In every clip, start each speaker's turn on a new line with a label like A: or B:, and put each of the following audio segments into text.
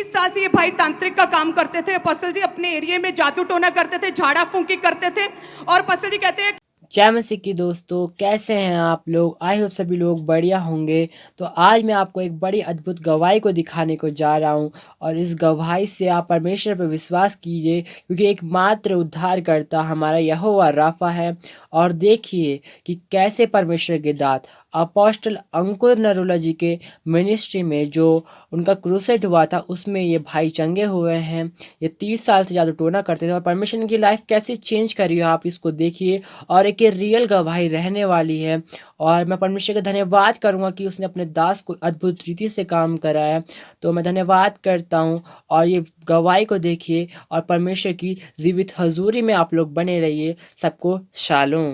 A: 30 साल से ये भाई तांत्रिक का काम करते थे। पसल जी अपने एरिया में जादू टोना करते थे, झाड़ा फूंकी करते थे। और पसल जी कहते हैं
B: जय मसीह की दोस्तों, कैसे हैं आप लोग। आई होप सभी लोग बढ़िया होंगे। तो आज मैं आपको एक बड़ी अद्भुत गवाही को दिखाने को जा रहा हूं और इस गवाही से आप परमेश्वर पर विश्वास कीजिए, क्योंकि एकमात्र उद्धारकर्ता हमारा यहोवा राफा है। और देखिए कि कैसे परमेश्वर के दात अपोस्टल अंकुर नरूला जी के मिनिस्ट्री में जो उनका क्रूसेड हुआ था उसमें ये भाई चंगे हुए हैं। ये 30 साल से ज़्यादा टोना करते थे और परमेश्वर की लाइफ कैसे चेंज करी हो आप इसको देखिए। और एक ये रियल गवाही रहने वाली है और मैं परमेश्वर का धन्यवाद करूंगा कि उसने अपने दास को अद्भुत रीति से काम कराया। तो मैं धन्यवाद करता हूं और ये गवाही को देखिए और परमेश्वर की जीवित हजूरी में आप लोग बने रहिए। सबको शालोम।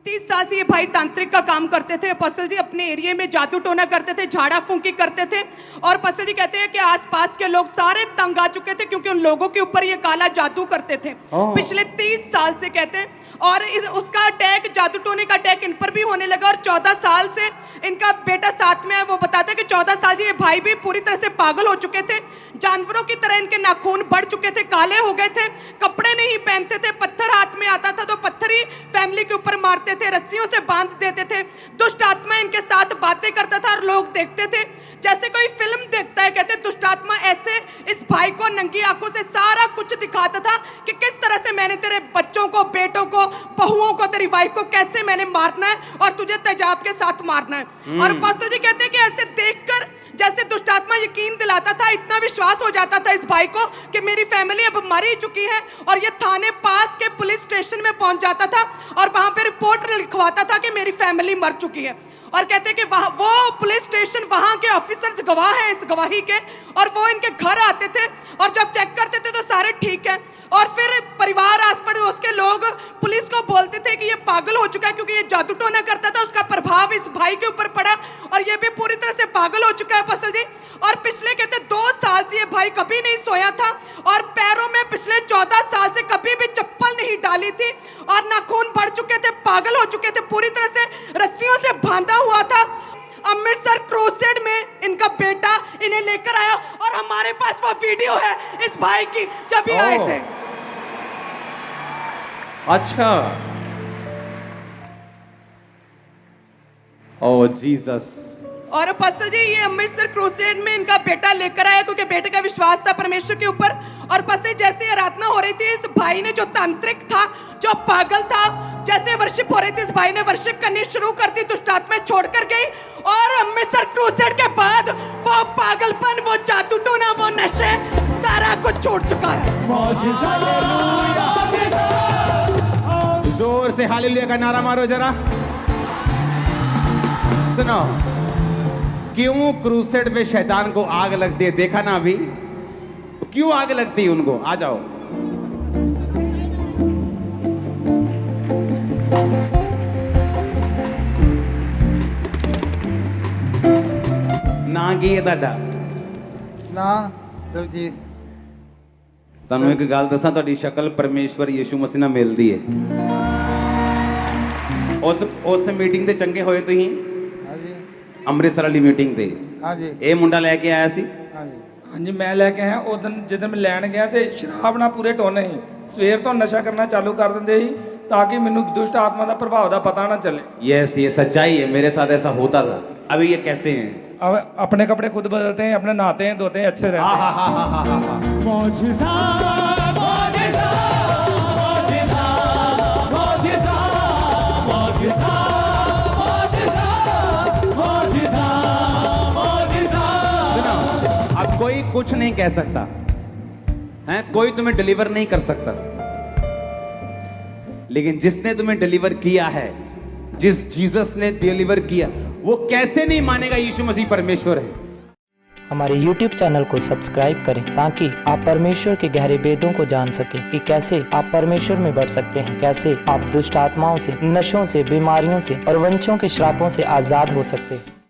A: 30 साल से ये भाई तांत्रिक का काम करते थे। पसल जी अपने एरिया में जादू टोना करते थे, झाड़ा फूंकी करते थे। और पसल जी कहते हैं कि आसपास के लोग सारे तंग आ चुके थे क्योंकि उन लोगों के ऊपर ये काला जादू करते थे पिछले 30 साल से कहते हैं। और उसका अटैक, जादू टोने का अटैक इन पर भी होने लगा। और 14 साल से इनका बेटा साथ में है। वो बताते हैं कि 14 साल से ये भाई भी पूरी तरह से पागल हो चुके थे। जानवरों की तरह इनके नाखून बढ़ चुके थे, काले हो गए थे, कपड़े नहीं पहनते थे, पत्थर हाथ में आता था तो पत्थर ही फैमिली के ऊपर मारते थे, रस्सियों से बांध देते थे। दुष्ट आत्मा इनके साथ बातें करता था और लोग देखते थे जैसे कोई फिल्म देखता है। कहते दुष्ट आत्मा ऐसे इस भाई को नंगी आंखों से सारा कुछ दिखाता था कि किस तरह से मैंने तेरे बच्चों को, बेटों को, बहुओं को, तेरी वाइफ को कैसे मैंने मारना है और तुझे तेजाब के साथ मारना है। और पास्टर जी कहते हैं कि ऐसे देखकर जैसे दुष्ट आत्मा यकीन दिलाता था, इतना विश्वास हो जाता था इस भाई को कि मेरी फैमिली अब मर ही चुकी है। और ये थाने पास के पुलिस स्टेशन में पहुंच जाता था और वहां पे रिपोर्ट लिखवाता था कि मेरी फैमिली मर चुकी है। और कहते हैं कि वहां वो पुलिस स्टेशन, वहां के ऑफिसर्स गवाह हैं इस गवाही के। और वो इनके घर आते थे और जब चेक करते थे तो सारे ठीक है। और फिर परिवार, आस पड़ोस के लोग पुलिस को बोलते थे कि ये पागल हो चुका है क्योंकि ये जादू टोना करता था, उसका प्रभाव इस भाई के ऊपर पड़ा और ये भी पूरी तरह से पागल हो चुका है पसल जी। और पिछले कहते 2 साल से ये भाई कभी नहीं सोया था और पैरों में पिछले 14 साल से कभी भी चप्पल नहीं डाली थी और नाखून बढ़ चुके थे, पागल हो चुके थे, पूरी तरह से रस्सियों से बांधा हुआ था। अमृतसर क्रूसेड में इनका बेटा इन्हें लेकर आया और हमारे पास वो वीडियो है इस भाई की जब ये आए थे।
C: अच्छा, ओह जीसस।
A: और पसल जी ये अमृतसर क्रूसेड में इनका बेटा लेकर आया क्योंकि बेटे का विश्वास था परमेश्वर के ऊपर। और पसल जैसे आराधना हो रही थी, इस भाई ने जो तांत्रिक था, जो पागल था, जैसे वर्शिप हो रही थी, इस भाई ने वर्शिप करनी शुरू कर दी, दुष्ट आत्मा छोड़कर गई। और अमृतसर क्रूसेड के बाद वो पागलपन, वो जादू टोना, वो नशे, सारा कुछ छोड़ चुका है।
C: जोर से हालेलुया का नारा मारो जरा। सुनो, क्यों क्रूसेड पे शैतान को आग लगती है, देखा ना अभी? क्यों आग लगती है उनको? आ जाओ। ना की ਤੁਹਾਡਾ
D: ਨਾ ਦਲਜੀਤ
C: ਤੁਹਾਨੂੰ ਇੱਕ ਗੱਲ ਦੱਸਾਂ, ਤੁਹਾਡੀ ਸ਼ਕਲ ਪਰਮੇਸ਼ਵਰ ਯਿਸੂ ਮਸੀਹ ਨਾਲ ਮਿਲਦੀ ਹੈ। ਉਸ ਮੀਟਿੰਗ ਤੇ ਚੰਗੇ ਹੋਏ ਤੁਸੀਂ?
D: ਹਾਂਜੀ
C: ਅੰਮ੍ਰਿਤਸਰ ਵਾਲੀ ਮੀਟਿੰਗ ਤੇ
D: ਹਾਂਜੀ
C: ਇਹ ਮੁੰਡਾ ਲੈ ਕੇ ਆਇਆ ਸੀ।
D: ਹਾਂਜੀ
E: ਹਾਂਜੀ ਮੈਂ ਲੈ ਕੇ ਆਇਆ। ਉਦੋਂ ਜਦੋਂ ਮੈਂ ਲੈਣ ਗਿਆ ਤੇ ਸ਼ਰਾਬ ਨਾਲ ਪੂਰੇ ਟੋਨੇ ਸੀ। ਸਵੇਰ ਤੋਂ ਨਸ਼ਾ ਕਰਨਾ ਚਾਲੂ ਕਰ ਦਿੰਦੇ ਸੀ ਤਾਂ ਕਿ ਮੈਨੂੰ ਦੁਸ਼ਟ ਆਤਮਾ ਦਾ ਪ੍ਰਭਾਵ ਦਾ ਪਤਾ ਨਾ ਚੱਲੇ।
C: यस, ये सच्चाई है, मेरे साथ ऐसा होता था। अभी ये कैसे हैं?
E: अब अपने कपड़े खुद बदलते हैं, अपने नहाते हैं, धोते हैं, अच्छे रहते हैं।
C: सुनो, अब कोई कुछ नहीं कह सकता है, कोई तुम्हें डिलीवर नहीं कर सकता, लेकिन जिसने तुम्हें डिलीवर किया है, जिस जीसस ने डिलीवर किया, वो कैसे नहीं मानेगा यीशु मसीह परमेश्वर है।
F: हमारे YouTube चैनल को सब्सक्राइब करें ताकि आप परमेश्वर के गहरे वेदों को जान सकें कि कैसे आप परमेश्वर में बढ़ सकते हैं, कैसे आप दुष्ट आत्माओं से, नशों से, बीमारियों से और वंशों के श्रापों से आजाद हो सकते हैं।